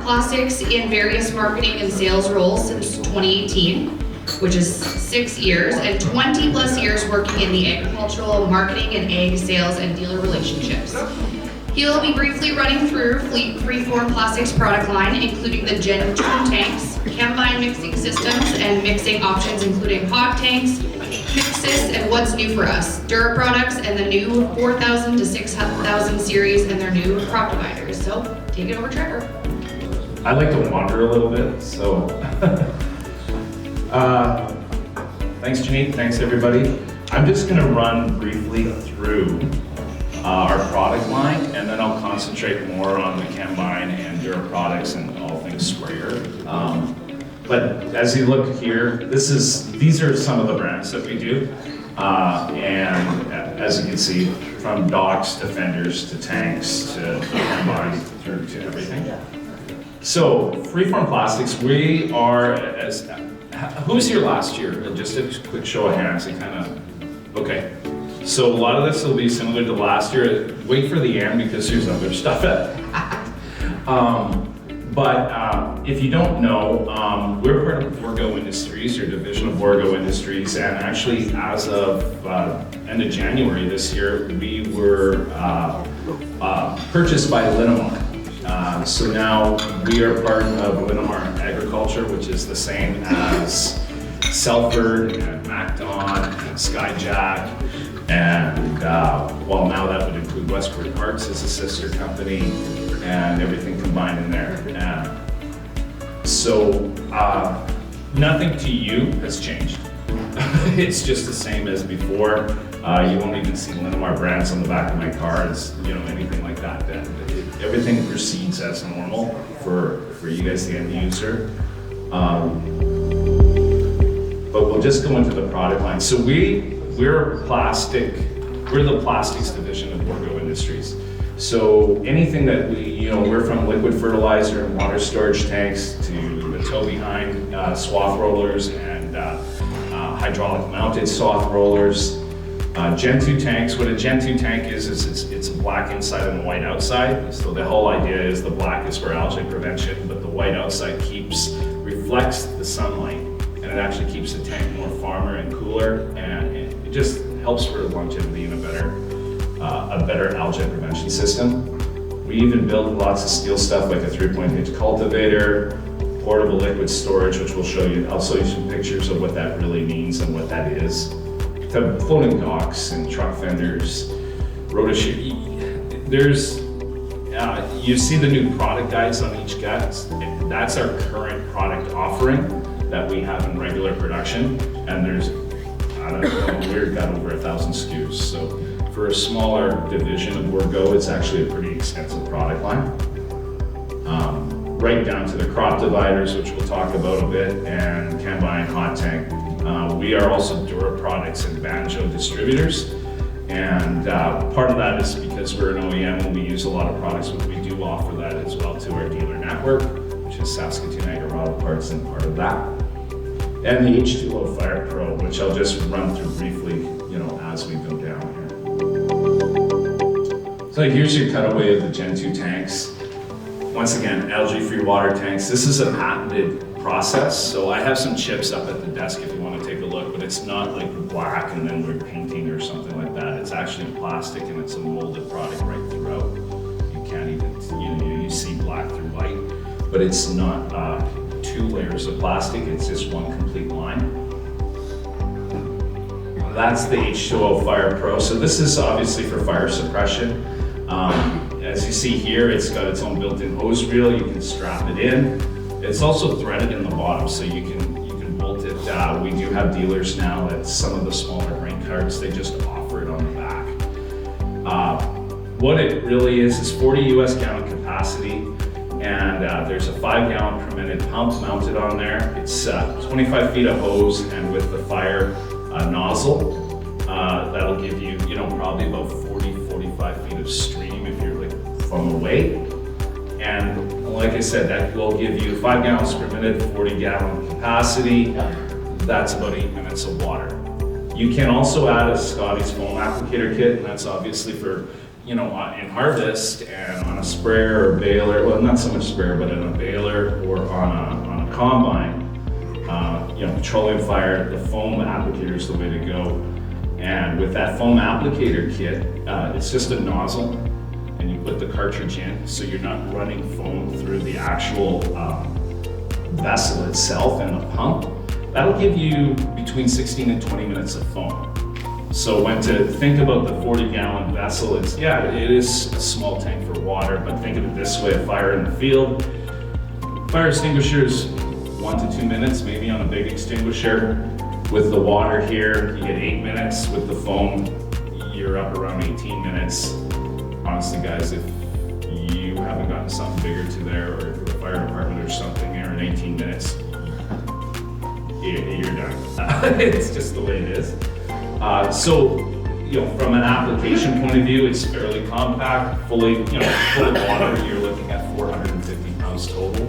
Plastics in various marketing and sales roles since 2018, which is 6 years, and 20 plus years working in the agricultural, marketing, and ag sales and dealer relationships. He'll be briefly running through Freeform Plastics product line, including the Gen 2 tanks, combine mixing systems, and mixing options including hot tanks, mixes, and what's new for us, Dura products, and the new 4000 to 6000 series and their new crop dividers. So take it over, Trevor. I like to wander a little bit, so thanks Janine, thanks everybody. I'm just gonna run briefly through our product line, and then I'll concentrate more on the combine and Dura products and all things sprayer. But as you look here, these are some of the brands that we do. And as you can see, from docks to fenders to tanks to combine through to everything. So Freeform Plastics, we are, who was here last year? Just a quick show of hands and kind of, okay. So a lot of this will be similar to last year. Wait for the end because there's other stuff. But if you don't know, we're part of Borgo Industries, or division of Borgo Industries, and actually as of end of January this year, we were purchased by Linamar. So now we are part of Linamar Agriculture, which is the same as Selford and MacDon and Skyjack. And well, now that would include Westport Parts as a sister company and everything combined in there. So nothing to you has changed. It's just the same as before. You won't even see Linamar brands on the back of my cars, anything like that. Everything proceeds as normal for you guys, the end user. But we'll just go into the product line. So we're the plastics division of Borgo Industries. So anything that we're from liquid fertilizer and water storage tanks to the tow behind swath rollers and hydraulic mounted swath rollers. Gen 2 tanks, what a Gen 2 tank is it's a black inside and a white outside. So the whole idea is the black is for algae prevention, but the white outside reflects the sunlight, and it actually keeps the tank more farmer and cooler, and it just helps for longevity and a better algae prevention system. We even build lots of steel stuff like a 3-point hitch cultivator, portable liquid storage, which I'll show you some pictures of what that really means and what that is. To floating docks and truck fenders, you see the new product guides on each gut. That's our current product offering that we have in regular production, and we've got over 1,000 SKUs. So for a smaller division of Borgo, it's actually a pretty extensive product line. Right down to the crop dividers, which we'll talk about a bit, and combine hot tank. We are also Dura products and Banjo distributors, and part of that is because we're an OEM and we use a lot of products, but we do offer that as well to our dealer network, which is Saskatoon Agri-Auto parts and part of that. And the H2O Fire Pro, which I'll just run through briefly, as we go down here. So here's your cutaway of the Gen 2 tanks. Once again, algae-free water tanks. This is a patented process, so I have some chips up at the desk if you want to take a look, but it's not like black and then we're painting or something like that. It's actually plastic and it's a molded product right throughout. You can't even, you see black through white, but it's not 2 layers of plastic, it's just one complete line. That's the H2O Fire Pro. So this is obviously for fire suppression. As you see here, it's got its own built-in hose reel. You can strap it in. It's also threaded in the bottom, so you can bolt it. We do have dealers now that some of the smaller grain carts, they just offer it on the back. What it really is 40 US gallon capacity, and there's a 5 gallon per minute pump mounted on there. It's 25 feet of hose, and with the fire nozzle, that'll give you, probably about 40-45 feet of stream if you're like from away. And like I said, that will give you 5 gallons per minute, 40 gallon capacity. That's about 8 minutes of water. You can also add a Scotty's foam applicator kit, and that's obviously for in harvest and on a sprayer or baler, well, not so much sprayer, but in a baler or on a combine, petroleum fire, the foam applicator is the way to go. And with that foam applicator kit, it's just a nozzle, and you put the cartridge in, so you're not running foam through the actual vessel itself and the pump. That'll give you between 16 and 20 minutes of foam. So when to think about the 40-gallon vessel, it is a small tank for water, but think of it this way: a fire in the field, fire extinguishers 1 to 2 minutes, maybe on a big extinguisher. With the water here, you get 8 minutes. With the foam, you're up around 18 minutes. Honestly, guys, if you haven't gotten something bigger to there, or the fire department or something there in 18 minutes, you're done. It's just the way it is. From an application point of view, it's fairly compact, full of water. You're looking at 450 pounds total.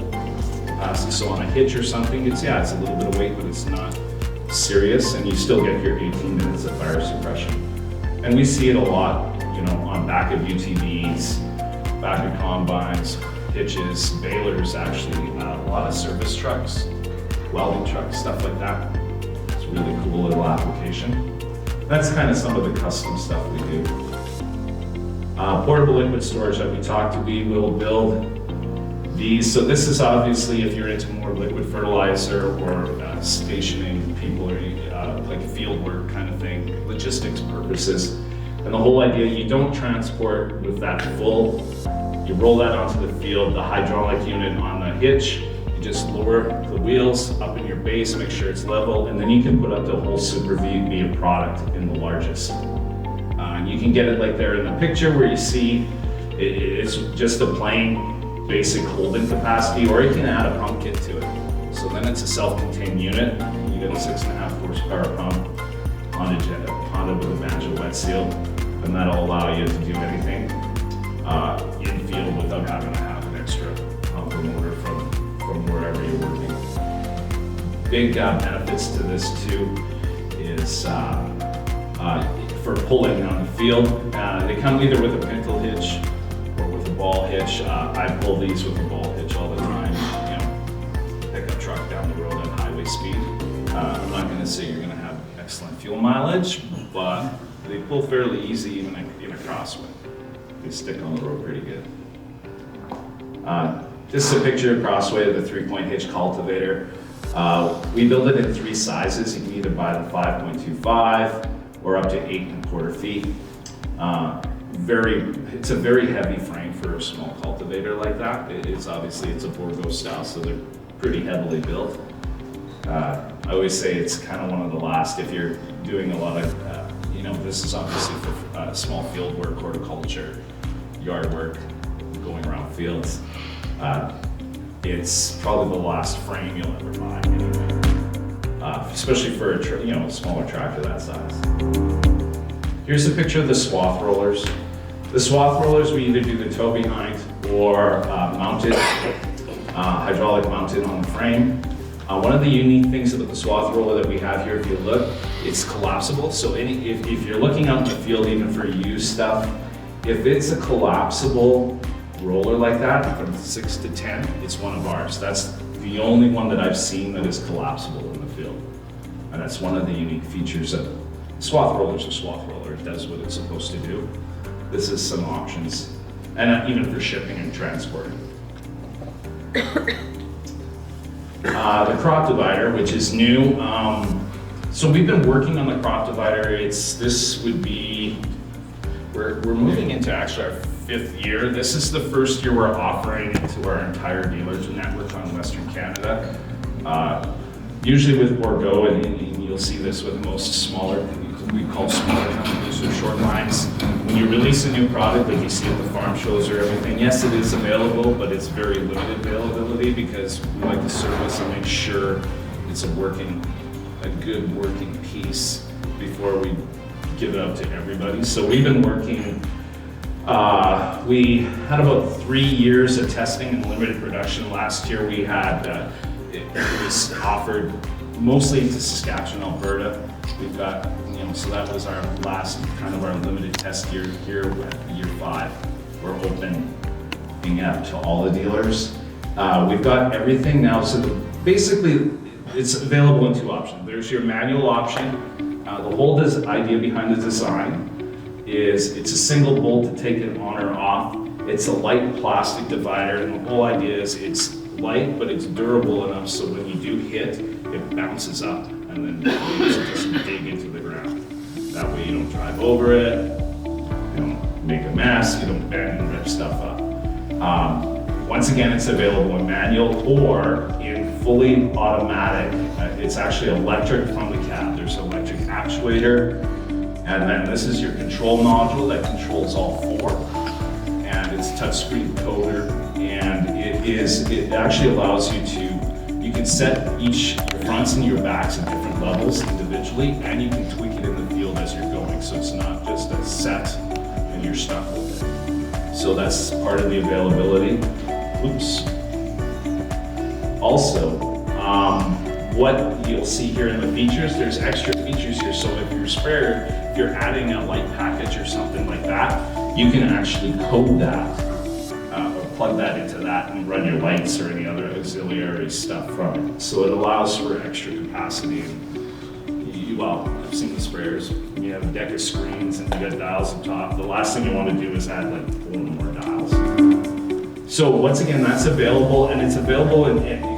So on a hitch or something, it's a little bit of weight, but it's not serious, and you still get your 18 minutes of fire suppression. And we see it a lot, on back of UTVs, back of combines, hitches, balers, actually, a lot of service trucks, welding trucks, stuff like that. It's a really cool little application. That's kind of some of the custom stuff we do. Portable liquid storage that we talked to, we will build these. So this is obviously if you're into more liquid fertilizer or stationing people, or like field work kind of thing, logistics purposes. And the whole idea, you don't transport with that full, you roll that onto the field, the hydraulic unit on the hitch, you just lower the wheels up in your base, make sure it's level, and then you can put up the whole Super V product in the largest. And you can get it like there in the picture where you see it's just a plain basic holding capacity, or you can add a pump kit to it. So then it's a self-contained unit. You get a 6.5 horsepower pump, Honda with a Banjo wet seal, and that'll allow you to do anything in field without having to have an extra pump or motor from wherever you're working. Big benefits to this too is for pulling on the field. They come either with a pintle hitch or with a ball hitch. I pull these with a ball hitch all the time. Pick a truck down the road at highway speed. I'm not going to say you're going to have excellent fuel mileage, but they pull fairly easy even in a crosswind. They stick on the road pretty good. This is a picture of crossway of the 3-point hitch cultivator. We build it in 3 sizes. You can either buy the 5.25 or up to 8.25 feet. It's a very heavy frame for a small cultivator like that. It's a Borgo style, so they're pretty heavily built. I always say it's kind of one of the last if you're doing a lot of, this is obviously for small field work, horticulture, yard work, going around fields. It's probably the last frame you'll ever buy anyway, especially for a smaller tractor that size. Here's a picture of the swath rollers. The swath rollers, we either do the tow behind or mounted, hydraulic mounted on the frame. One of the unique things about the swath roller that we have here, if you look, it's collapsible. So if you're looking out in the field, even for used stuff, if it's a collapsible roller like that, from 6 to 10, it's one of ours. That's the only one that I've seen that is collapsible in the field. And that's one of the unique features of swath roller's a swath roller. It does what it's supposed to do. This is some options, and even for shipping and transport. The crop divider, which is new. So we've been working on the crop divider. We're moving into actually our 5th year. This is the first year we're offering it to our entire dealers network on Western Canada. Usually with Borgo, and you'll see this with most smaller, we call smaller companies or short lines. When you release a new product, like you see at the farm shows or everything, yes, it is available, but it's very limited availability because we like to service and make sure it's a good working piece before we give it out to everybody. So we've been working, we had about 3 years of testing and limited production. Last year we had, it was offered mostly to Saskatchewan, Alberta, We've got, so that was our last, kind of our limited test year here with year 5. We're opening up to all the dealers. We've got everything now, so basically it's available in 2 options. There's your manual option. The whole idea behind the design is it's a single bolt to take it on or off. It's a light plastic divider, and the whole idea is it's light, but it's durable enough so when you do hit, it bounces up and then it doesn't dig into the ground. That way you don't drive over it, you don't make a mess, you don't bend and rip stuff up. Once again, it's available in manual or in fully automatic. It's actually electric from the cab. There's an electric actuator, and then this is your control module that controls all 4. And it's touchscreen coder, and it actually allows you can set each your fronts and your backs at different levels individually, and you can tweak it in the field as you're going. So it's not just a set and you're stuck with it. So that's part of the availability. Oops. Also, what you'll see here in the features, there's extra features here. So if you're adding a light package or something like that, you can actually code that or plug that into that and run your lights or any other auxiliary stuff from it. So it allows for extra capacity. Well, I've seen the sprayers. You have a deck of screens and you got dials on top. The last thing you want to do is add like 4 more dials. So once again, that's available, and it's available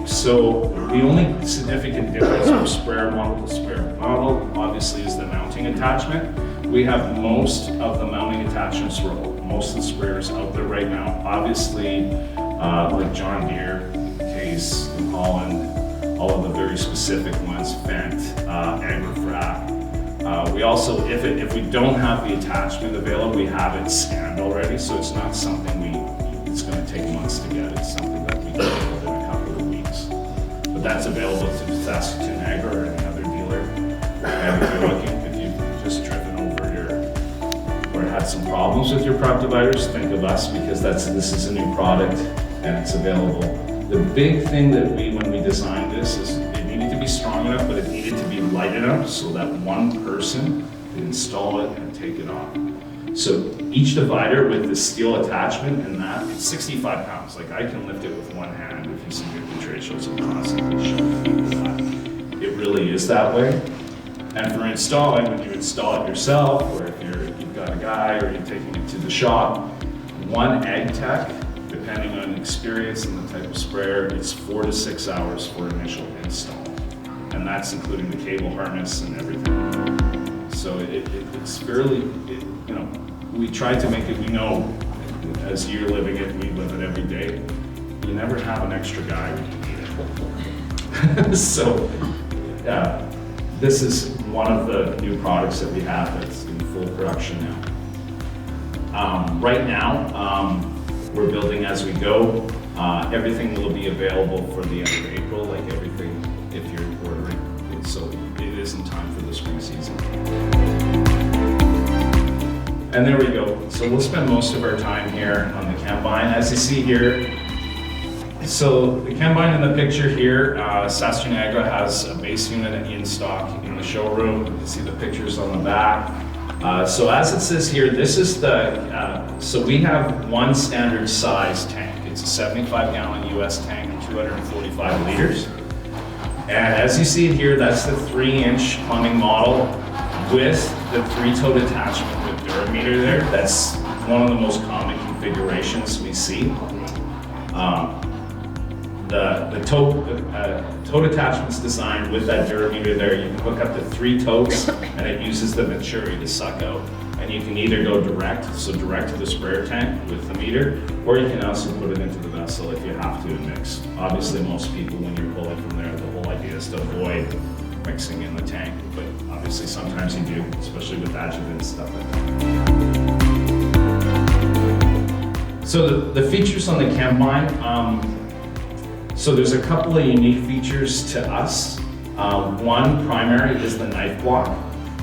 so the only significant difference from sprayer model to sprayer model obviously is the mounting attachment. We have most of the mounting attachments for most of the sprayers out there right now. Obviously, like John Deere, Case, New Holland, all of the very specific ones, Fendt, Agrifrac. We also, if we don't have the attachment available, we have it scanned already, so it's not something it's going to take months to get. It's something that we can get within a couple of weeks. But that's available to Saskatoon Agri or any other dealer. And if you've just driven over or had some problems with your prop dividers, think of us, because this is a new product and it's available. The big thing that when we designed this is it needed to be strong enough, but it needed to be light enough so that one person could install it and take it off. So each divider with the steel attachment and that, it's 65 pounds. Like I can lift it with one hand. If you see your trade shows, I'm constantly showing people that. It really is that way. And for installing, when you install it yourself, or if you've got a guy or you're taking it to the shop, one ag tech, depending on experience and the type of sprayer, it's 4 to 6 hours for initial install. And that's including the cable harness and everything. So it's fairly, we try to make it, we know, as you're living it, we live it every day, you never have an extra guy when you need it. So, this is one of the new products that we have that's in full production now. Right now, we're building as we go. Everything will be available for the end of April, like everything, if you're ordering. So it is in time for the spring season. And there we go. So we'll spend most of our time here on the combine. As you see here, so the combine in the picture here, Saskatoon Agri has a base unit in stock in the showroom. You can see the pictures on the back. So as it says here, this is so we have one standard size tank. It's a 75 gallon US tank, 245 liters. And as you see it here, that's the 3-inch plumbing model with the 3-toed attachment with Durameter there. That's one of the most common configurations we see. The tote attachment's designed with that Durameter there. You can hook up to 3 totes and it uses the Venturi to suck out. And you can either go direct to the sprayer tank with the meter, or you can also put it into the vessel if you have to mix. Obviously most people, when you're pulling from there, the whole idea is to avoid mixing in the tank, but obviously sometimes you do, especially with adjuvant and stuff like that. So the features on the combine, so there's a couple of unique features to us. One primary is the knife block.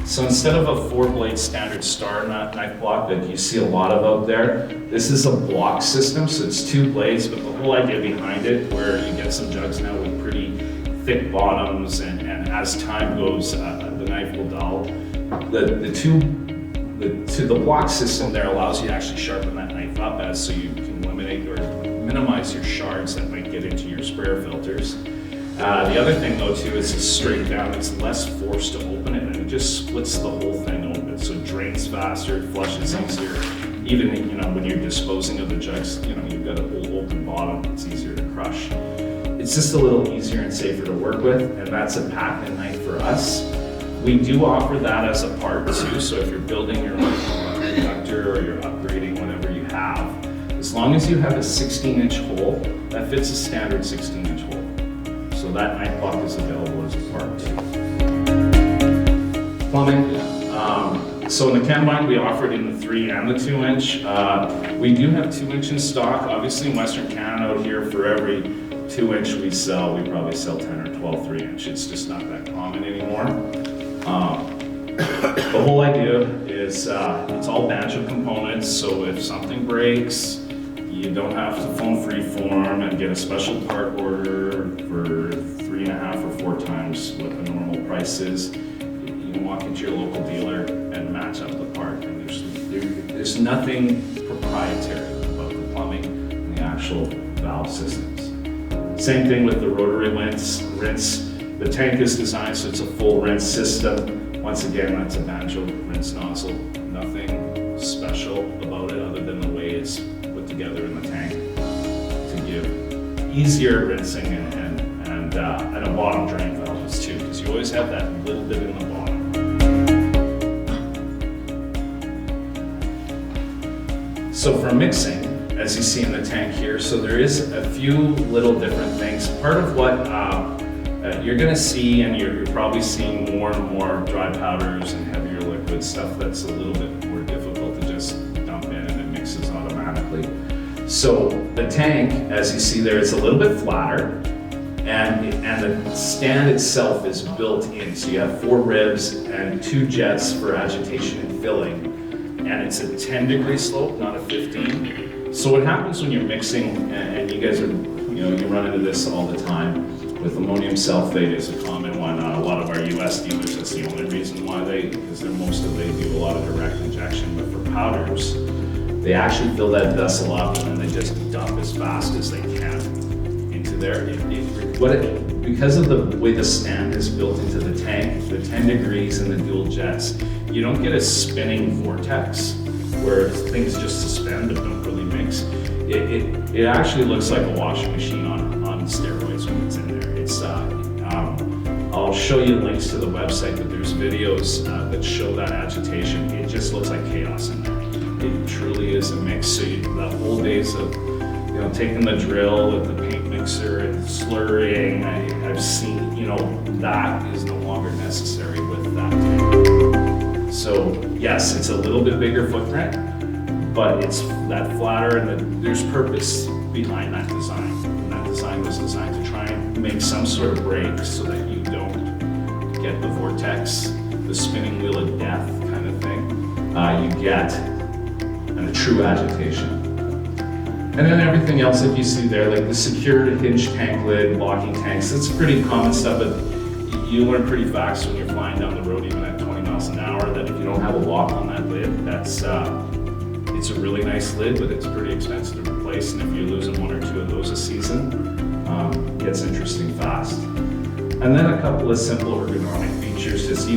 So instead of a 4-blade standard star knife block that you see a lot of out there, this is a block system, so it's 2 blades, but the whole idea behind it, where you get some jugs now with pretty thick bottoms, and as time goes, the knife angle dowel. The block system there allows you to actually sharpen that knife up so you can eliminate or minimize your shards that might get into your sprayer filters. The other thing though too is it's straight down, it's less force to open it, and it just splits the whole thing open. So it drains faster, it flushes easier. Even when you're disposing of the jugs, you've got a whole open bottom, it's easier to crush. It's just a little easier and safer to work with, and that's a patent knife for us. We do offer that as a part too, so if you're building your own conductor or you're upgrading whatever you have, as long as you have a 16-inch hole, that fits a standard 16-inch hole. So that knife block is available as a part too. Plumbing. So in the Combine, we offer it in the 3 and the 2-inch. We do have 2-inch in stock. Obviously in Western Canada out here, for every 2-inch we sell, we probably sell 10 or 12 3-inch. It's just not that common anymore. The whole idea is it's all banjo components, so if something breaks, you don't have to phone Freeform and get a special part order for 3.5 or 4 times what the normal price is. You can walk into your local dealer and match up the part, and there's nothing proprietary about the plumbing and the actual valve systems. Same thing with the rotary rinse. The tank is designed so it's a full rinse system. Once again, that's a banjo rinse nozzle. Nothing special about it other than the way it's put together in the tank to give easier rinsing and a bottom drain valves too, because you always have that little bit in the bottom. So for mixing, as you see in the tank here, so there is a few little different things. Part of what you're going to see, and you're probably seeing more and more dry powders and heavier liquid stuff that's a little bit more difficult to just dump in and it mixes automatically. So the tank, as you see there, it's a little bit flatter, and the stand itself is built in. So you have 4 ribs and 2 jets for agitation and filling, and it's a 10-degree slope, not a 15. So what happens when you're mixing, and you guys are, you run into this all the time, with ammonium sulfate is a common one. A lot of our US dealers, that's the only reason why they do a lot of direct injection. But for powders, they actually fill that vessel up and then they just dump as fast as they can into there. Because of the way the stand is built into the tank, the 10 degrees and the dual jets, you don't get a spinning vortex where things just suspend but don't really mix. It actually looks like a washing machine on steroids when it's in there. I'll show you links to the website, but there's videos that show that agitation. It just looks like chaos in there. It truly is a mix. So the whole days of taking the drill with the paint mixer and slurrying, I've seen that is no longer necessary with that tank. So yes, it's a little bit bigger footprint, but it's that flatter, and there's purpose behind that design. And that design was designed to try and make some sort of break so that you don't get the vortex, the spinning wheel of death kind of thing. You get a true agitation. And then everything else that you see there, like the secured hinge tank lid, locking tanks, that's pretty common stuff, but you learn pretty fast when you're flying down the road, even at 20 miles an hour, that if you don't have a lock on that lid, it's a really nice lid, but it's pretty expensive to replace, and if you're losing 1 or 2 of those a season, it gets interesting fast. And then a couple of simple ergonomic features, just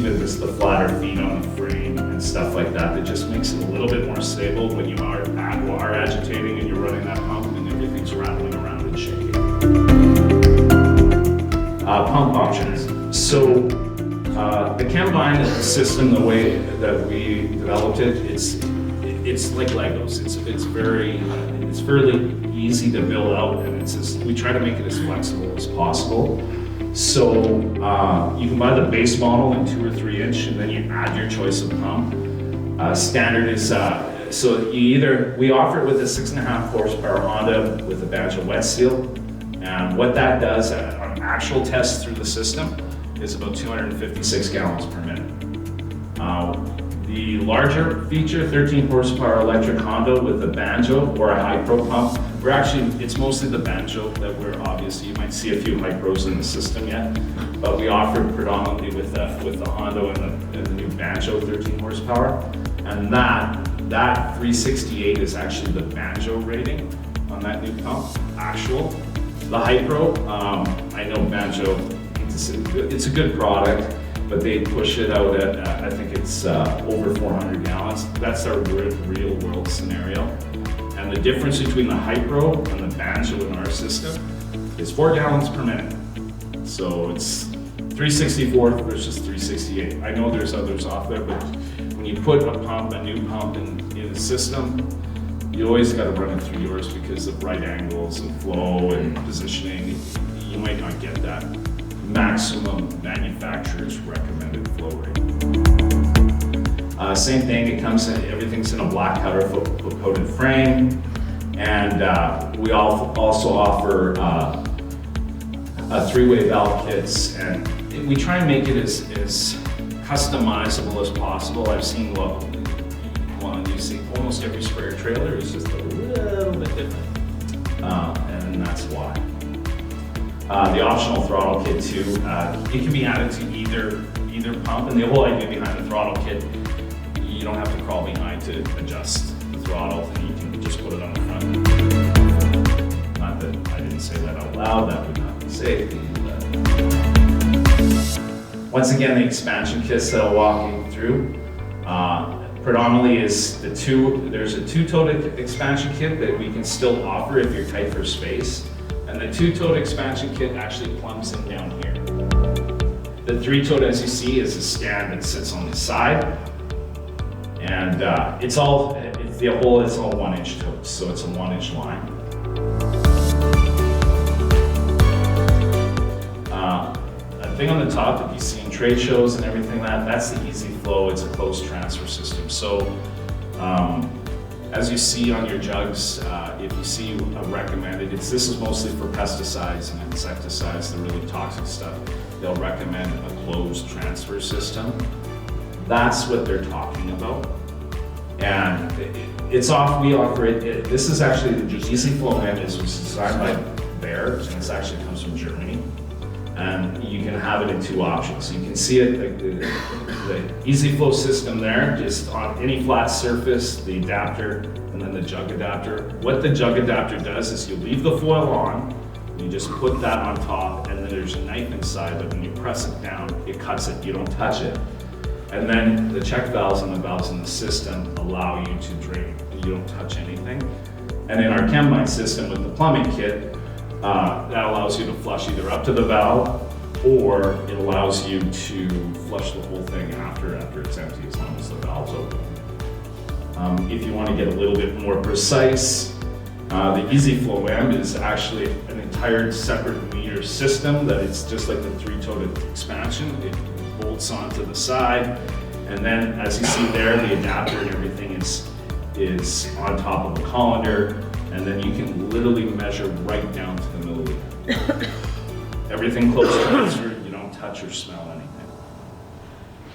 the flatter feet on the frame and stuff like that just makes it a little bit more stable when you are agitating and you're running that pump and everything's rattling around and shaking. Pump options. So the Combine system, the way that we developed it, it's like Legos. It's fairly easy to build out, and we try to make it as flexible as possible. So you can buy the base model in 2 or 3 inch, and then you add your choice of pump. Standard is we offer it with a 6.5 horsepower Honda with a banjo wet seal, and what that does on actual tests through the system is about 256 gallons per minute. The larger feature, 13 horsepower electric Honda with a banjo or a high pro pump, We're actually, it's mostly the banjo that we're obviously, you might see a few micros in the system yet, but we offer predominantly with the Hondo and the new banjo 13 horsepower. And that 368 is actually the banjo rating on that new pump, actual. The Hypro, I know banjo, it's a good product, but they push it out at, I think it's over 400 gallons. That's our real world scenario. And the difference between the Hypro and the banjo in our system is 4 gallons per minute. So it's 364 versus 368. I know there's others off there, but when you put a new pump in the system, you always got to run it through yours because of right angles and flow and positioning. You might not get that maximum manufacturer's recommended flow rate. Same thing, everything's in a black powder coated frame, and we also offer a 3-way valve kits, and we try and make it as customizable as possible. I've seen you see almost every sprayer trailer is just a little bit different, and that's why. The optional throttle kit too, it can be added to either pump, and the whole idea behind the throttle kit, you don't have to crawl behind to adjust the throttle, and you can just put it on the front. Not that I didn't say that out loud, that would not be safe. Once again, the expansion kits that I'll walk you through, predominantly is there's a 2-toed expansion kit that we can still offer if you're tight for space. And the 2-toed expansion kit actually plumps in down here. The 3-toed, as you see, is a stand that sits on the side. And it's all 1-inch totes, so it's a 1-inch line. A thing on the top that you see in trade shows and everything that's the Easy Flow. It's a closed transfer system. So as you see on your jugs, if you see a recommended, this is mostly for pesticides and insecticides, the really toxic stuff. They'll recommend a closed transfer system. That's what they're talking about. And we offer it. This is actually the Easy Flow end. This was designed by Bayer, and this actually comes from Germany. And you can have it in 2 options. You can see it, like the Easy Flow system there, just on any flat surface, the adapter, and then the jug adapter. What the jug adapter does is you leave the foil on, you just put that on top, and then there's a knife inside, but when you press it down, it cuts it, you don't touch it. And then the check valves and the valves in the system allow you to drain, you don't touch anything. And in our Chemline system with the plumbing kit, that allows you to flush either up to the valve, or it allows you to flush the whole thing after it's empty, as long as the valve's open. If you want to get a little bit more precise, the Easy Flow M is actually an entire separate meter system that it's just like the 3-toed expansion. It bolts onto the side, and then as you see there, the adapter and everything is on top of a colander. And then you can literally measure right down to the milliliter. Everything close transferred, you don't touch or smell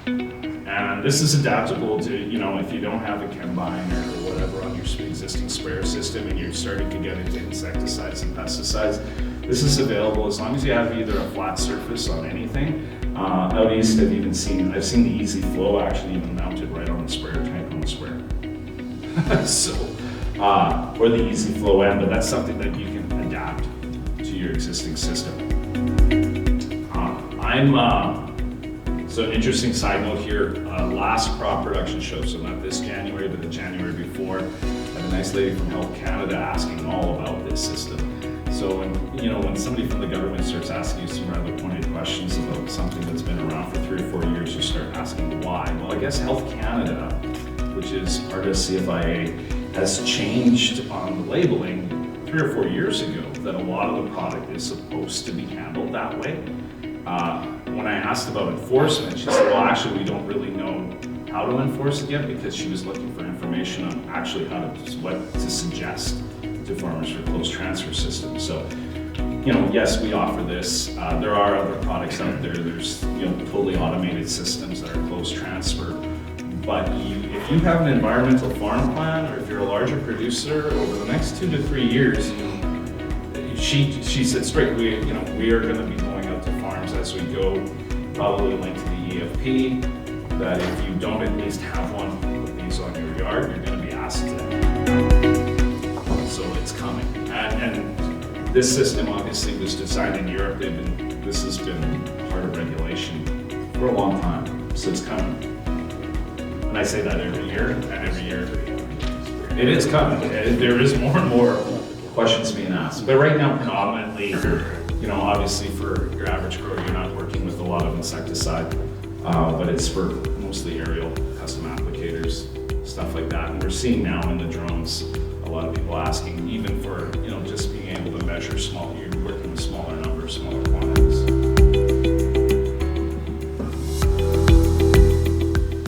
anything. And this is adaptable to, if you don't have a Chemline or whatever on your existing sprayer system and you're starting to get into insecticides and pesticides, this is available as long as you have either a flat surface on anything. Out east, I've seen the Easy Flow actually even mounted right on the sprayer tank on the sprayer. Or the Easy Flow M, but that's something that you can adapt to your existing system. So an interesting side note here, last crop production show, so not this January, but the January before, I had a nice lady from Health Canada asking all about this system. So when somebody from the government starts asking you some rather pointed questions about something that's been around for 3 or 4 years, you start asking why. Well, I guess Health Canada, which is part of CFIA, has changed on the labeling 3 or 4 years ago that a lot of the product is supposed to be handled that way. When I asked about enforcement, she said, well, actually, we don't really know how to enforce it yet, because she was looking for information on actually what to suggest to farmers for closed transfer systems. So, yes, we offer this. There are other products out there. There's, totally automated systems that are closed transfer. But if if you have an environmental farm plan, or if you're a larger producer, over the next 2 to 3 years, she said straight, we are going to be going out to farms as we go, probably linked to the EFP, that if you don't at least have one of these on your yard, you're going to be asked to. So it's coming. And this system obviously was designed in Europe. This has been part of regulation for a long time, so it's coming. And I say that every year, and every year it is coming. There is more and more questions being asked. But right now, predominantly, obviously for your average grower, you're not working with a lot of insecticide, but it's for mostly aerial custom applicators, stuff like that. And we're seeing now in the drones, a lot of people asking, even for, just being able to measure you're working with smaller numbers, smaller quantities.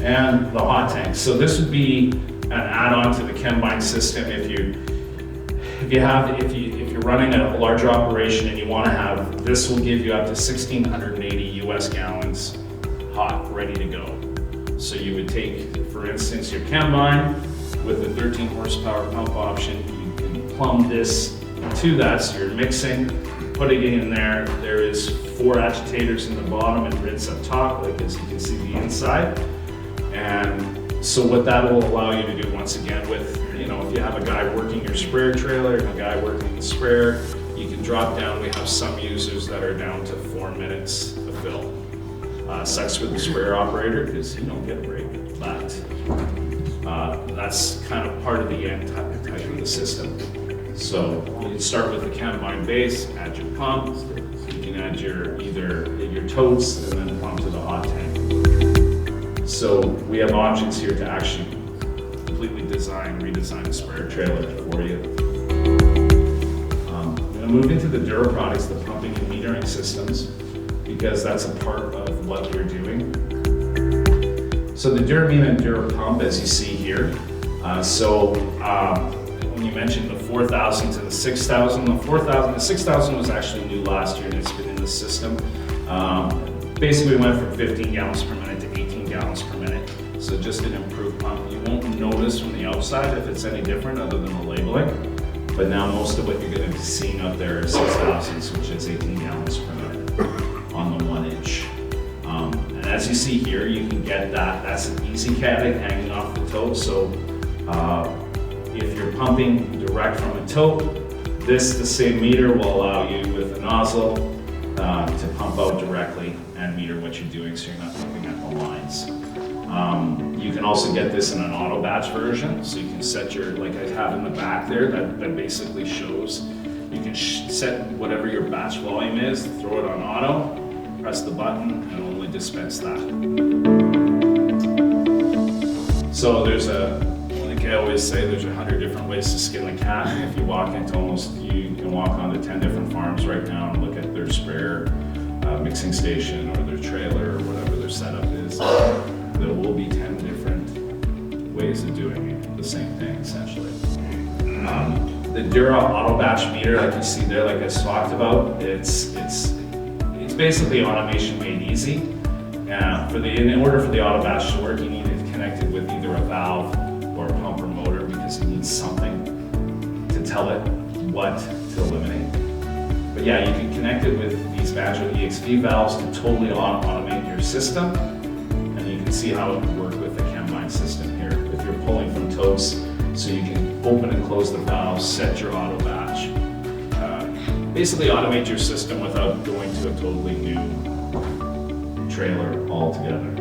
And the hot tank. So this would be an add-on to the Combine system if you're running a larger operation and you want to have, this will give you up to 1,680 US gallons hot, ready to go. So you would take, for instance, your Combine with the 13 horsepower pump option, you can plumb this to that, so you're mixing, putting it in there. There is 4 agitators in the bottom and grids up top, like as you can see the inside. And so what that will allow you to do, once again, with, if you have a guy working your sprayer trailer and a guy working the sprayer, you can drop down. We have some users that are down to 4 minutes to fill. Sucks for the sprayer operator because you don't get a break, but that's kind of part of the end type of the system. So you can start with the Combine base, add your pump, you can add either your totes and then pump to the hot tank. So we have options here to actually completely redesign a sprayer trailer for you. I'm going to move into the Dura products, the pumping and metering systems, because that's a part of what we're doing. So the Duramine and Dura pump, as you see here. When you mentioned the 4,000 to the 6,000, the 6,000 was actually new last year and it's been in the system. Basically we went from 15 gallons per minute to 18 gallons per minute. So just an improved pump. You won't notice from the outside if it's any different other than the labeling. But now most of what you're going to be seeing out there is 6,000s, which is 18 gallons per minute on the 1 inch. And as you see here, you can get that. That's an easy catting hanging off the tote. So if you're pumping direct from a tote, the same meter will allow you with a nozzle to pump out directly and meter what you're doing, so you're not looking at the lines. You can also get this in an auto batch version, so you can set like I have in the back there, that basically shows, you can set whatever your batch volume is, throw it on auto, press the button, and only dispense that. So like I always say, there's 100 different ways to skin a cat. If you walk into you can walk onto 10 different farms right now and look at their sprayer mixing station or their trailer or whatever their setup is. There will be 10 different ways of doing it, the same thing essentially. The Dura auto batch meter, like you see there, like I talked about, it's basically automation made easy. In order for the auto batch to work, you need it connected with either a valve or a pump or motor, because it needs something to tell it what to eliminate. But yeah, you can connect it with these Banjo EXV valves to totally automate your system. And you can see how it would work with the Combine system here. If you're pulling from totes, so you can open and close the valves, set your auto batch. Basically automate your system without going to a totally new trailer altogether.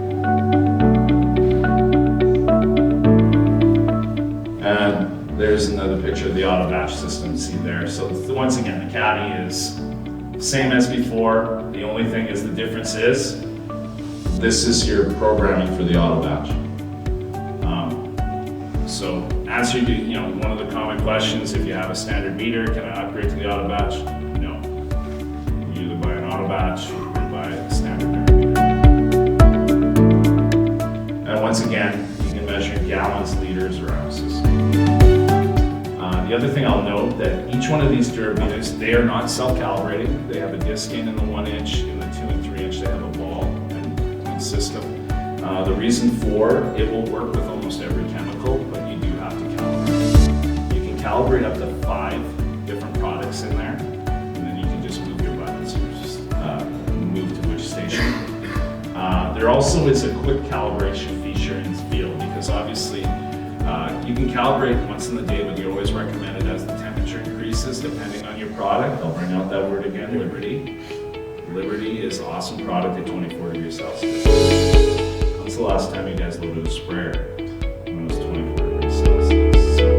And there's another picture of the auto batch system, see there. So once again, the caddy is same as before. The only thing is the difference is this is your programming for the auto batch. So answer to one of the common questions, if you have a standard meter, can I upgrade to the auto batch? No. You either buy an auto batch or you buy a standard meter. And once again, you can measure in gallons, liters, or ounces. The other thing I'll note that each one of these Durameters, they are not self-calibrating. They have a disc in the 1 inch, in the 2 and 3 inch, they have a ball and point system. The reason for it will work with almost every chemical, but you do have to calibrate. You can calibrate up to 5 different products in there, and then you can just move your buttons and just move to which station. There also is a quick calibration feature in the field, because obviously you can calibrate once in the day, but you always recommend it as the temperature increases depending on your product. I'll bring out that word again, Liberty. Liberty is an awesome product at 24 degrees Celsius. When's the last time you guys loaded a sprayer when it was 24 degrees Celsius? So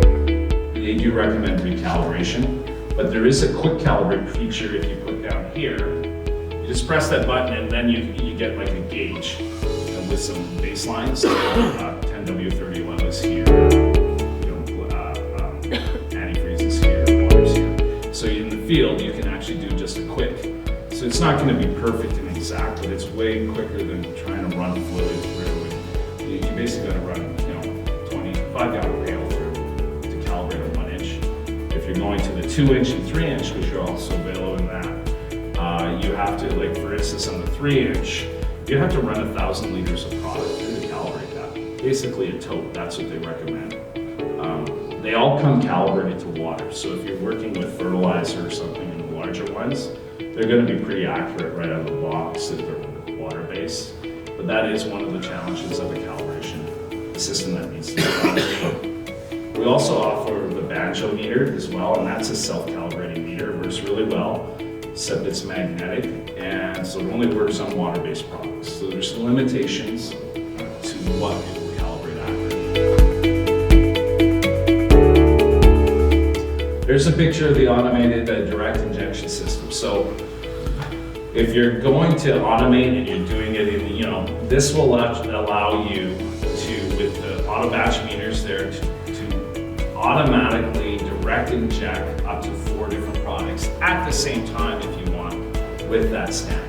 they do recommend recalibration, but there is a quick calibrate feature if you put down here. You just press that button and then you get like a gauge with some baselines. So 10W31 is here, antifreeze is here, water's here. So in the field, you can actually do just a quick. So it's not going to be perfect and exact, but it's way quicker than trying to run fluid through. You basically got to run, 25-gallon pail through to calibrate a 1-inch. If you're going to the 2-inch and 3-inch, which are also available in that, you have to, like for instance, on the 3-inch, you have to run 1,000 liters of product through to calibrate that. Basically a tote, that's what they recommend. They all come calibrated to water, so if you're working with fertilizer or something in the larger ones, they're going to be pretty accurate right out of the box if they're water-based. But that is one of the challenges of a calibration system that needs to be calibrated. We also offer the banjo meter as well, and that's a self-calibrating meter. It works really well, except it's magnetic, and so it only works on water-based products. So there's some limitations to what it will calibrate accurately. There's a picture of the automated direct injection system. So if you're going to automate and you're doing it in, this will allow you to, with the auto batch meters there, to automatically direct inject up to 4 different products at the same time if you want with that stand.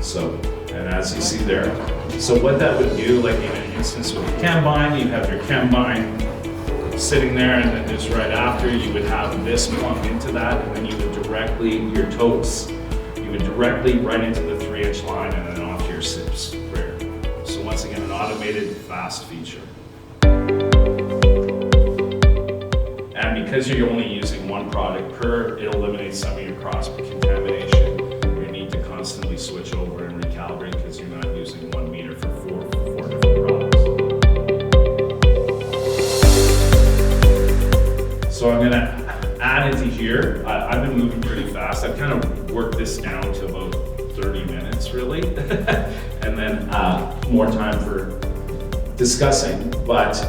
So, and as you see there, so what that would do, like in an instance with Chembine, you have your Chembine sitting there, and then just right after you would have this plugged into that, and then you would directly, your totes, you would directly right into the 3-inch line and then off your SIP sprayer. So once again, an automated fast feature. And because you're only using one product per, it eliminates some of your cross contamination. You need to constantly switch over and recalibrate because you're not using one meter for four different products. So I'm gonna add into here. I've been moving pretty fast. I've kind of worked this down to about 30 minutes really, and then more time for discussing. But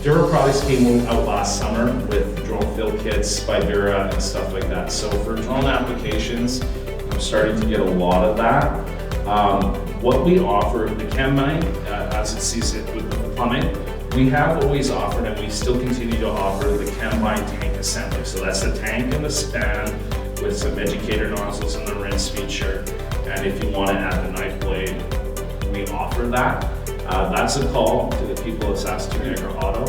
Dura products came out last summer with drone fill kits by Dura and stuff like that. So for drone applications, I'm starting to get a lot of that. What we offer, the Chembine, as it sees it with the plumbing, we have always offered, and we still continue to offer, the Chembine tank assembly. So that's the tank and the span with some educator nozzles and the rinse feature. And if you want to add the knife blade, we offer that. That's a call to the people of Saskatoon Agri-Auto,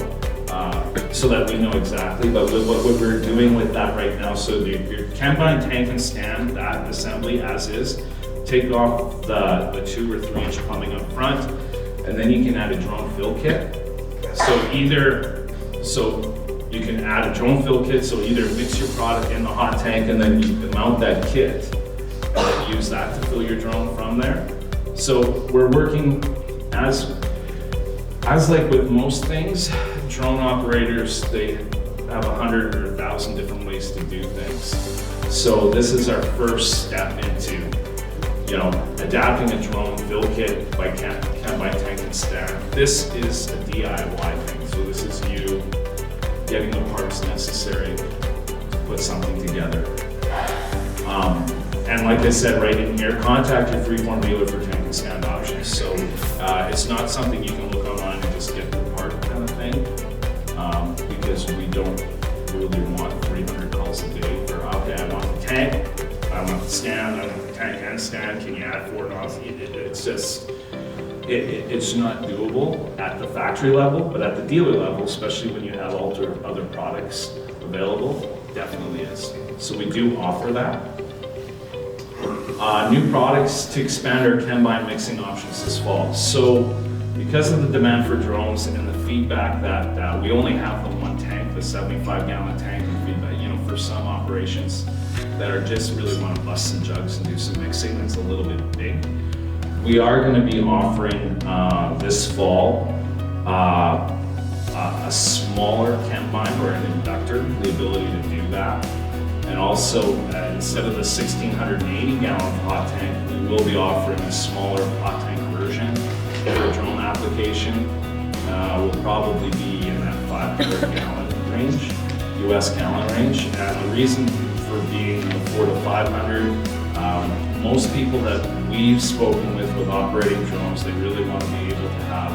so that we know exactly. But what we're doing with that right now, so your Chembine tank and stand, that assembly as is, take off the 2 or 3-inch plumbing up front, and then you can add a drone fill kit. So you can add a drone fill kit, so either mix your product in the hot tank and then you can mount that kit and then use that to fill your drone from there. So we're working as like with most things, drone operators, they have 100 or 1,000 different ways to do things. So this is our first step into, adapting a drone fill kit by Chembine tank and stand. This is a DIY thing. So this is you getting the parts necessary to put something together. And like I said right in here, contact your Freeform dealer for tank and stand options. So it's not something you can look online and just get the part kind of thing, because we don't really want 300 calls a day for, okay, I want the tank, I want the stand, I want the tank and stand, can you add 4 nozzles? It's just, it's not doable at the factory level, but at the dealer level, especially when you have other products available, definitely is. So we do offer that. New products to expand our combine mixing options this fall. So because of the demand for drones and the feedback that we only have the one tank, the 75-gallon tank, and feedback, for some operations that are just really want to bust some jugs and do some mixing that's a little bit big. We are going to be offering this fall a smaller combine or an inductor, the ability to do that. And also, instead of the 1,680-gallon hot tank, we will be offering a smaller hot tank version for a drone application. Will probably be in that 500-gallon range, US gallon range. And the reason for being the 400 to 500, most people that we've spoken with operating drones, they really want to be able to have,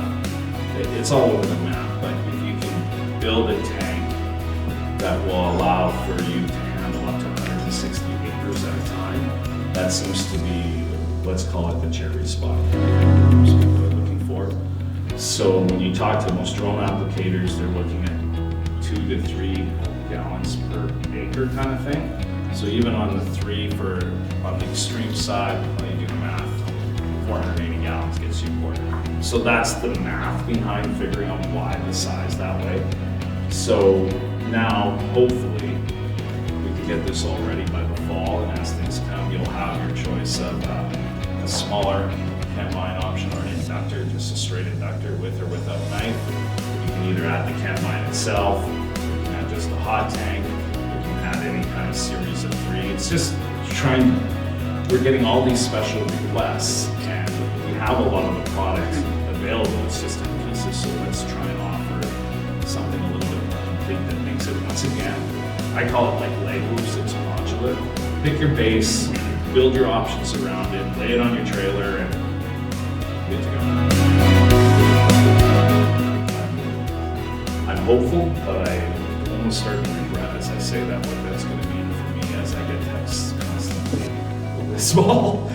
it's all over the map, but if you can build a tank that will allow for you to handle up to 160 acres at a time, that seems to be, let's call it the cherry spot most people are looking for. So when you talk to most drone applicators, they're looking at 2 to 3 gallons per acre kind of thing. So even on the 3 on the extreme side, when you do the math, 480 gallons gets you 40. So that's the math behind figuring out why the size that way. So now, hopefully, we can get this all ready by the fall, and as things come, you'll have your choice of a smaller combine option or an inductor, just a straight inductor with or without knife. You can either add the combine itself, you can add just a hot tank, you can add any kind of series of 3. It's just we're getting all these special requests, and we have a lot of the products available. It's just in pieces, so let's try and offer something a little bit more complete that makes it, once again, I call it like Legos. It's modular. Pick your base, build your options around it, lay it on your trailer, and good to go. I'm hopeful, but I almost start to regret as I say that what that's going to mean for me as I get texts constantly this fall.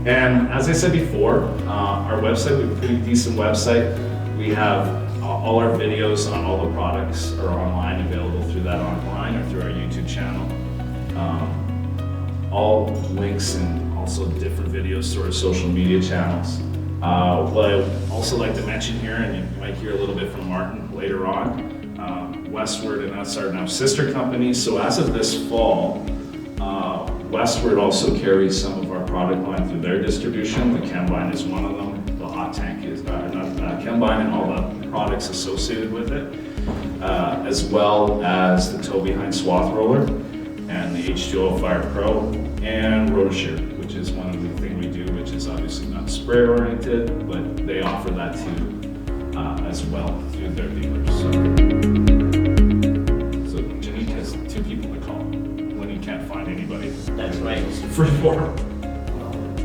And as I said before, our website, we have a pretty decent website. We have all our videos on all the products are online, available through that online or through our YouTube channel. All links and also different videos to our social media channels. What I also like to mention here, and you might hear a little bit from Martin later on, Westward and us are now sister companies. So as of this fall, Westward also carries some of our product line through their distribution. The combine is one of them. The hot tank is combine and all the products associated with it, as well as the tow behind swath roller and the H2O Fire Pro and RotoShear, which is one of the things we do, which is obviously not spray oriented, but they offer that too as well through their dealers. So Janine has 2 people to call when you can't find anybody. That's right. Freeform.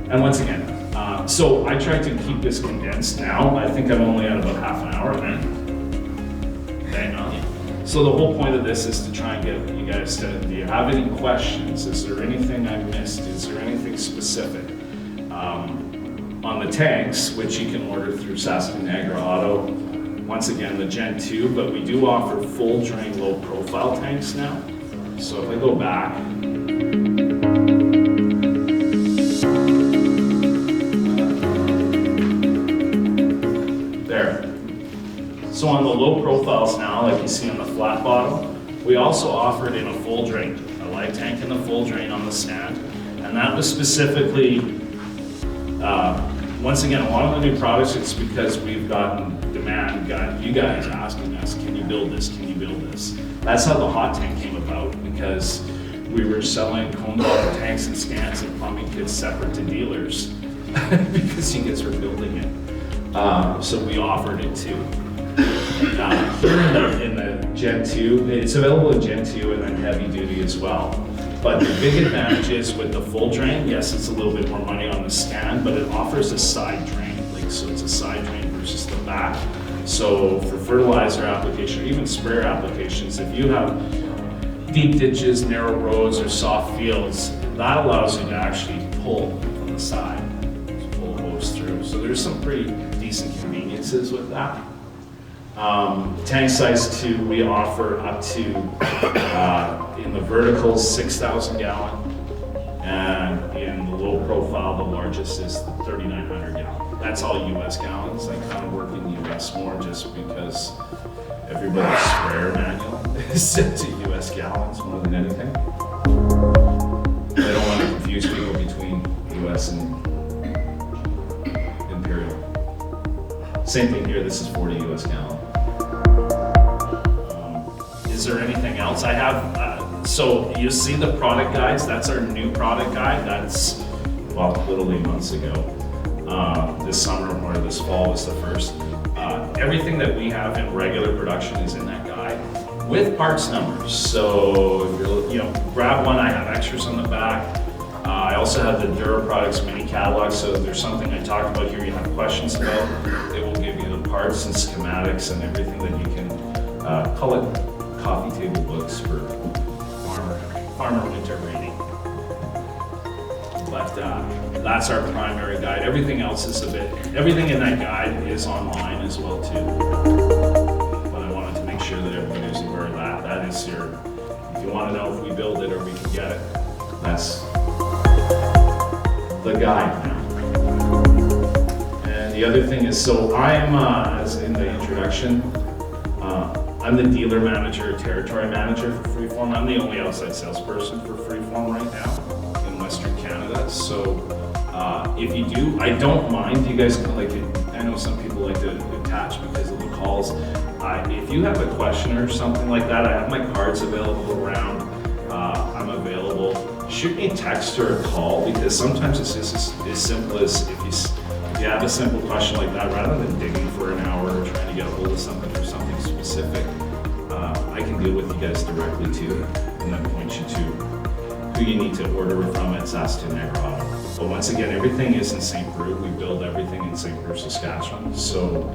And once again, so I tried to keep this condensed now. I think I'm only at about half an hour. Okay, so the whole point of this is to try and get you guys to, do you have any questions? Is there anything I missed? Is there anything specific? On the tanks, which you can order through Saskatoon Agri-Auto, once again, the Gen 2, but we do offer full drain low profile tanks now. So if I go back, there. So on the low profiles now, like you see on the flat bottom, we also offer it in a full drain, a light tank in the full drain on the stand. And that was specifically, once again, a lot of the new products, it's because we've gotten demand, got you guys asking us, can you build this, can you build this? That's how the hot tank came about, because we were selling cone bottle tanks and scans and plumbing kits separate to dealers because you guys were building it. So we offered it too. Here in the Gen 2, it's available in Gen 2 and then heavy duty as well. But the big advantage is with the full drain, yes, it's a little bit more money on the stand, but it offers a side drain. So it's a side drain versus the back. So for fertilizer application, or even sprayer applications, if you have deep ditches, narrow roads, or soft fields, that allows you to actually pull from the side, pull the hose through. So there's some pretty decent conveniences with that. Tank size 2, we offer up to In the vertical, 6,000 gallon. And in the low profile, the largest is 3,900 gallon. That's all US gallons. I kind of work in the US more just because everybody's sprayer manual is set to US gallons more than anything. I don't want to confuse people between US and Imperial. Same thing here, this is 40 US gallon. Is there anything else I have? So you see the product guides, that's our new product guide. That's, well, literally months ago. This summer or this fall was the first. Everything that we have in regular production is in that guide with parts numbers. So if you're, grab one, I have extras on the back. I also have the Dura Products mini catalog, so if there's something I talked about here you have questions about, it will give you the parts and schematics and everything that you can call it coffee table books for farmer winter reading. But that's our primary guide. Everything else is everything in that guide is online as well too. But I wanted to make sure that everybody's aware of that. That is if you want to know if we build it or we can get it, that's the guide now. And the other thing is, so I'm, as in the introduction, I'm the dealer manager, territory manager for Freeform. I'm the only outside salesperson for Freeform right now in Western Canada. So if you do, I don't mind. You guys can I know some people like to attach because of the calls. If you have a question or something like that, I have my cards available around. I'm available. Shoot me a text or a call because sometimes it's just as simple as if you have a simple question like that, rather than digging for an hour or trying to get a hold of something for something specific, I can deal with you guys directly too, and then point you to who you need to order from at Saskatoon Agri-Auto. But once again, everything is in St. Preux. We build everything in St. Preux, Saskatchewan. So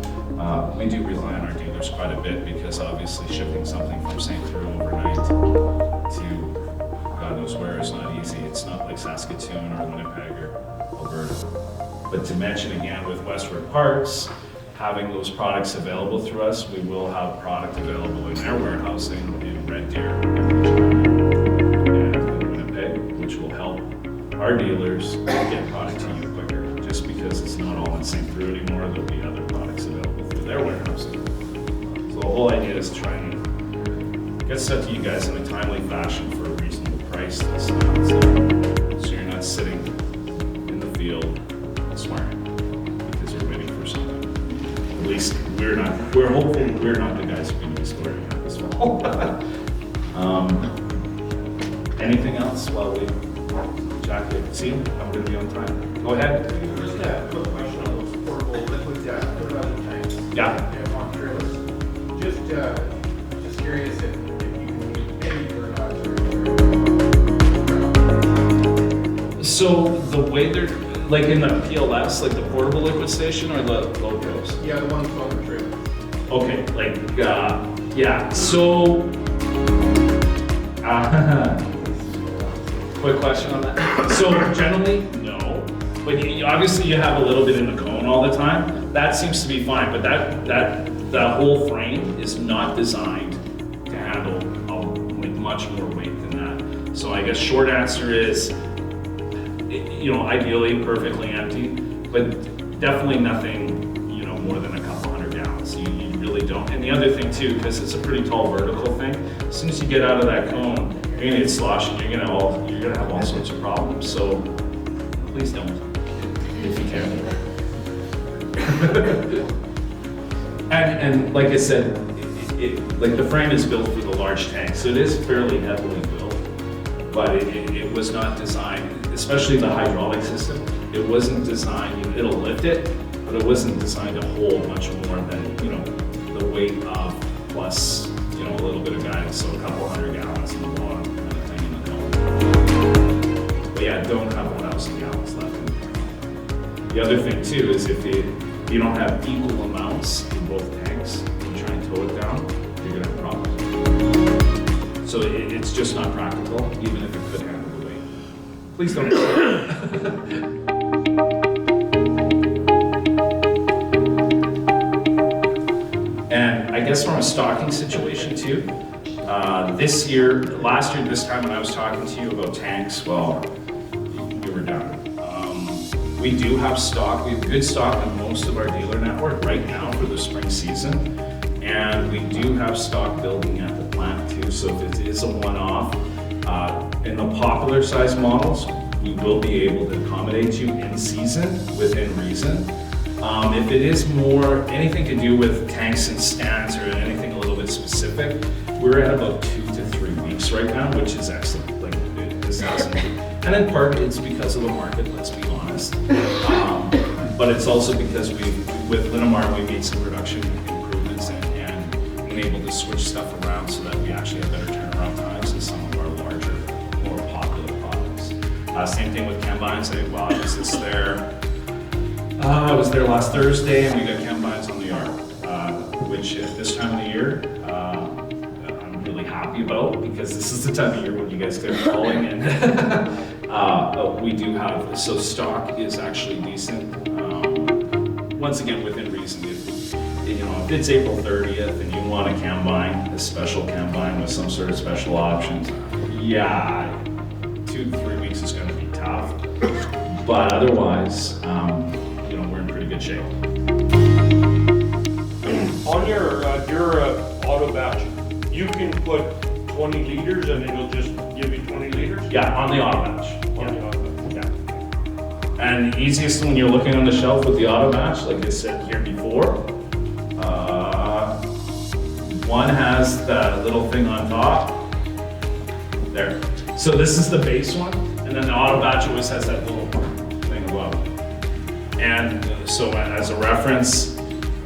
we do rely on our dealers quite a bit because obviously shipping something from St. Preux overnight to God knows where is not easy. It's not like Saskatoon or Winnipeg or Alberta. But to mention again, with Westward Parts, having those products available through us, we will have product available in their warehousing in Red Deer and in Winnipeg, which will help our dealers get product to you quicker. Just because it's not all in St. Preux anymore, there'll be other products available through their warehousing. So the whole idea is to try and get stuff to you guys in a timely fashion for a reasonable price. So you're not sitting in the field swearing because you're waiting for something. At least we're not. We're hopeful we're not the guys who are going to be swearing at this fall. Anything else while we jack it? See, I'm going to be on time. Go ahead. Just a quick question on those portable liquid tanks. Yeah. On trailers. Just curious if you can use any or not. So the way they're like in the PLS, like the portable liquid station, or the logos? Yeah, the ones on the trailer. Okay, yeah. So, quick question on that. So generally, no. But obviously you have a little bit in the cone all the time. That seems to be fine. But that whole frame is not designed to handle like much more weight than that. So I guess short answer is, ideally perfectly empty, but definitely nothing, more than a couple hundred gallons. You really don't. And the other thing too, because it's a pretty tall vertical thing, as soon as you get out of that cone, you're gonna get sloshed and you're gonna have all sorts of problems. So please don't, if you can. and like I said, like the frame is built for the large tank, so it is fairly heavily built, but it was not designed, especially the hydraulic system, it wasn't designed, it'll lift it, but it wasn't designed to hold much more than, the weight of plus, a little bit of guidance, so a couple hundred gallons in the bottom kind of thing in the cone. But yeah, don't have 1,000 gallons left in there. The other thing too is if you don't have equal amounts in both tanks and try and tow it down, you're gonna have problems. So it's just not practical, even if it could handle the weight. Please don't. And I guess from a stocking situation too, Last year, this time when I was talking to you about tanks, well, we were done. We do have stock, we have good stock in most of our dealer network right now for the spring season. And we do have stock building at the plant too, so if it is a one-off, in the popular size models, we will be able to accommodate you in season, within reason. If it is more, anything to do with tanks and stands or anything a little bit specific, we're at about 2 to 3 weeks right now, which is excellent. Like, this hasn't, and in part it's because of the market, let's be honest. But it's also because with Linamar, we made some production improvements and been able to switch stuff around so that we actually have better turnaround times in some of our larger, more popular products. Same thing with combines. Well, I was just there. I was there last Thursday, and we got combines on the yard, which at this time of the year, I'm really happy about, because this is the time of year when you guys get calling, and we do have, so stock is actually decent. Once again, within reason. If it's April 30th and you want a combine, a special combine with some sort of special options, yeah, 2 to 3 weeks is going to be tough. But otherwise, we're in pretty good shape. On your auto batch, you can put 20 liters and it'll just give you 20 liters? Yeah, on the auto batch. On the auto batch. And the easiest when you're looking on the shelf with the auto batch, like I said here before, one has the little thing on top. There. So this is the base one, and then the auto batch always has that little thing above. And so as a reference,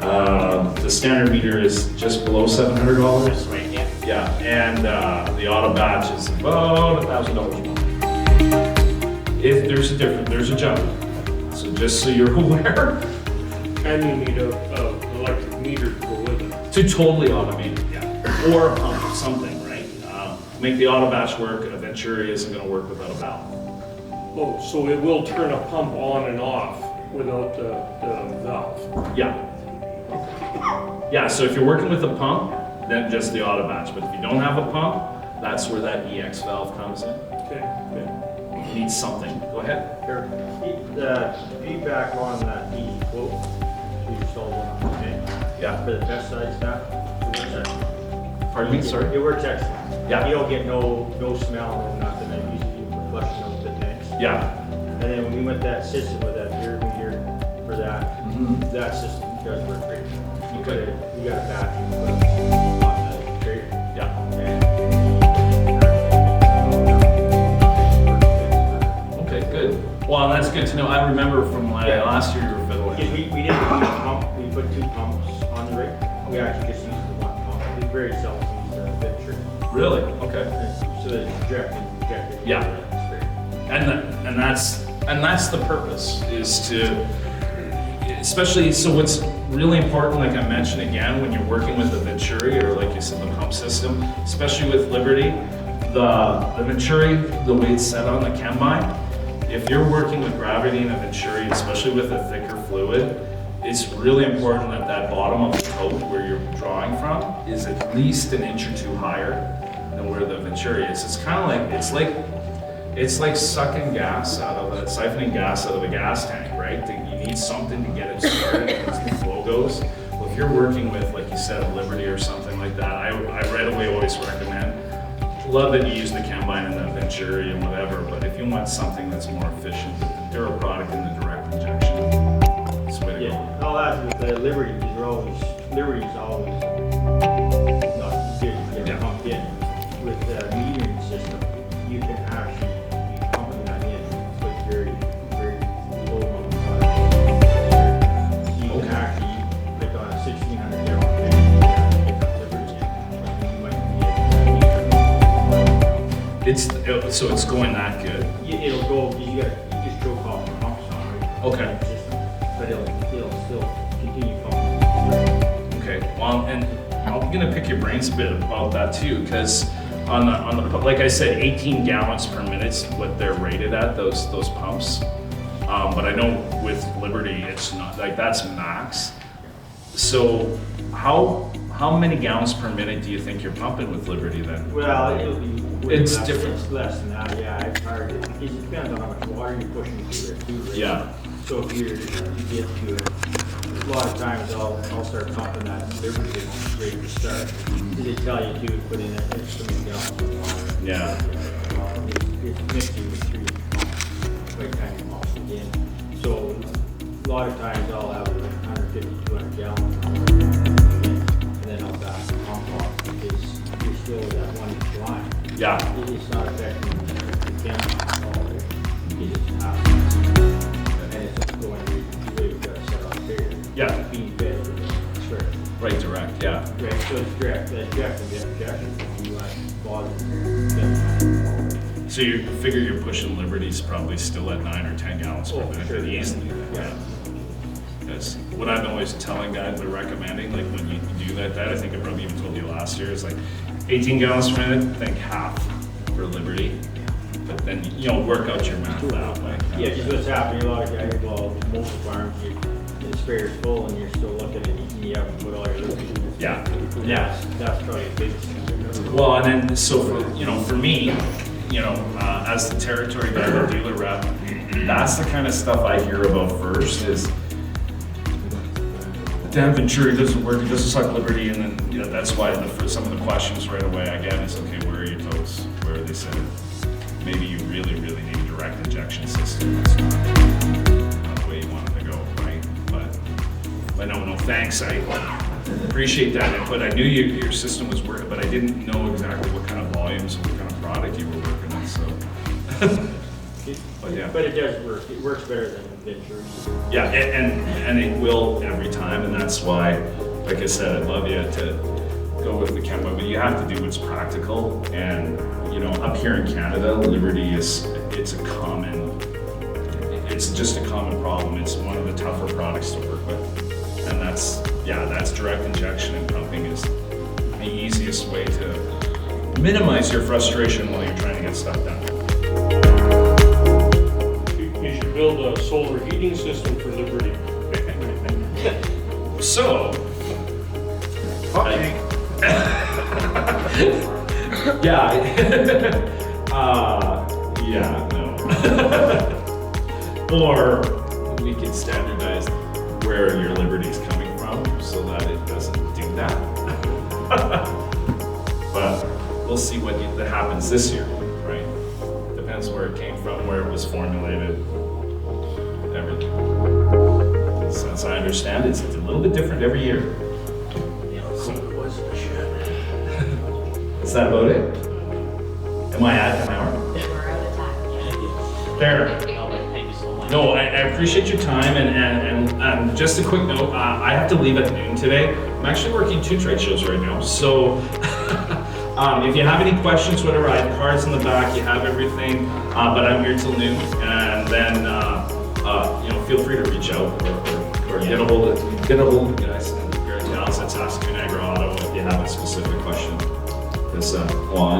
the standard meter is just below $700. Right, yeah. Yeah, and the auto batch is about $1,000 more. If there's a difference, there's a jump. So just so you're aware. And you need a electric meter to go with it. To totally automate it, yeah. Or a pump, something, right? Make the auto batch work, a Venturi isn't gonna work without a valve. Oh, so it will turn a pump on and off without the valve? Yeah. Yeah, so if you're working with a pump, then just the auto batch. But if you don't have a pump, that's where that EX valve comes in. Okay, good. It needs something. Go ahead. Here, the feedback on that quote, you sold one on the tank Yeah. for the pesticide stuff. It works excellent. Pardon me, sorry? It works excellent. Yeah. You don't get no smell, no nothing. I used to do for flushing out the tanks. Yeah. And then when we went that system with that beer meter for that, that system does work great. You put it, you got a battery, you put it on the trailer. Yeah. Okay, good. Well, that's good to know. I remember from last year you were fiddling. Because we didn't use a pump, we put 2 pumps on the rig. We actually just used the 1 pump. We very seldom use the Venturi. Really? Okay. So that it's rejected. Yeah. And that's the purpose, is to, especially, so what's really important, like I mentioned again, when you're working with the Venturi, or like you said, the pump system, especially with Liberty, the Venturi, the way it's set on the combine, if you're working with gravity in a Venturi, especially with a thicker fluid, it's really important that that bottom of the coat where you're drawing from is at least an inch or 2 higher than where the Venturi is. It's kind of like, it's like sucking gas out of siphoning gas out of a gas tank, right? You need something to get it started as the flow goes. Well, if you're working with, like you said, a Liberty or something like that, I right away always recommend, love that you use the combine and the Venturi and whatever, but if you want something that's more efficient, the Dura product and the direct injection, it's the way to go. Yeah, all that with the Liberties are always not good to get pumped in. With the metering system, you can actually be pumping that in with very, very low amount of water. So you can actually, like on a 1600 gallon tank, you can get that Liberty in. You might be So it's going that good. it'll go, you just choke off the pumps on it. Okay. System, but it'll still continue pumping. Okay, well, and I'm gonna pick your brains a bit about that too, because on the like I said, 18 gallons per minute is what they're rated at, those pumps. But I know with Liberty, it's not, like, that's max. So how many gallons per minute do you think you're pumping with Liberty then? Well, it'll be. way It's less- different. It's less than that, yeah, it's hard, it depends on how much water you're pushing through there too, right? Yeah. So if you get to it, a lot of times I'll start pumping that Liberty ready to start. They tell you to put in an extra gallons of water. Yeah. It's mixing with 3 pumps, by the time you pump it in. So a lot of times I'll have 150, 200 gallons. And then I'll back the pump off because you're still that 1 inch line. Yeah. It's not affecting the chemical at all. It's passing. And it's going to we've got to set off there. Yeah. Being fed with the square. Right, direct, yeah. Right, so it's direct, that direct and injection, you want volume. So you figure you're pushing Liberty's probably still at 9 or 10 gallons per Oh, minute sure. easily. Yeah. Because what I've always telling guys, we're recommending, like when you do that, I think I probably even told you last year, is like 18 gallons per minute, think half for Liberty. But then, work out your math that way. Yeah, because what's happening, a lot of guys, well, most farms, the sprayer's full and you're still looking at it, and you have to put all your liquid in. Yeah. That's probably the biggest thing. Well, and then, so for me, as the territory guy, the dealer rep, that's the kind of stuff I hear about first is, Dan Venturi doesn't work, it doesn't suck Liberty, and then, that's why some of the questions right away I get is, okay, where are your totes? Where are they sitting? Maybe you really, really need a direct injection system. It's not the way you want it to go, right? But no, thanks. I appreciate that input. I knew your system was working, but I didn't know exactly what kind of volumes and what kind of product you were working with, so. But yeah. But it does work, it works better than Venturi. Yeah, and it will every time, and that's why, like I said, I'd love you to go with the Kemba, but you have to do what's practical. And up here in Canada, Liberty it's just a common problem. It's one of the tougher products to work with, and that's direct injection and pumping is the easiest way to minimize your frustration while you're trying to get stuff done. You should build a solar heating system for Liberty. So, yeah, no. Or we could standardize where your Liberty's coming from so that it doesn't do that. But we'll see that happens this year, right? Depends where it came from, where it was formulated, everything. Since I understand, it's a little bit different every year. So, is that about it? Am I on? We're out of time. There. Thank you so much. No, I appreciate your time, and just a quick note, I have to leave at noon today. I'm actually working 2 trade shows right now, so if you have any questions, whatever, I have cards in the back, you have everything, but I'm here till noon, and then feel free to reach out or get a hold of the guys and gals at Saskatoon Agri-Auto if you have a specific question. Because I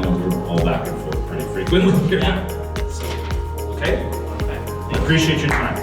know we're all back and forth pretty frequently here. Yeah. So, okay. Appreciate your time.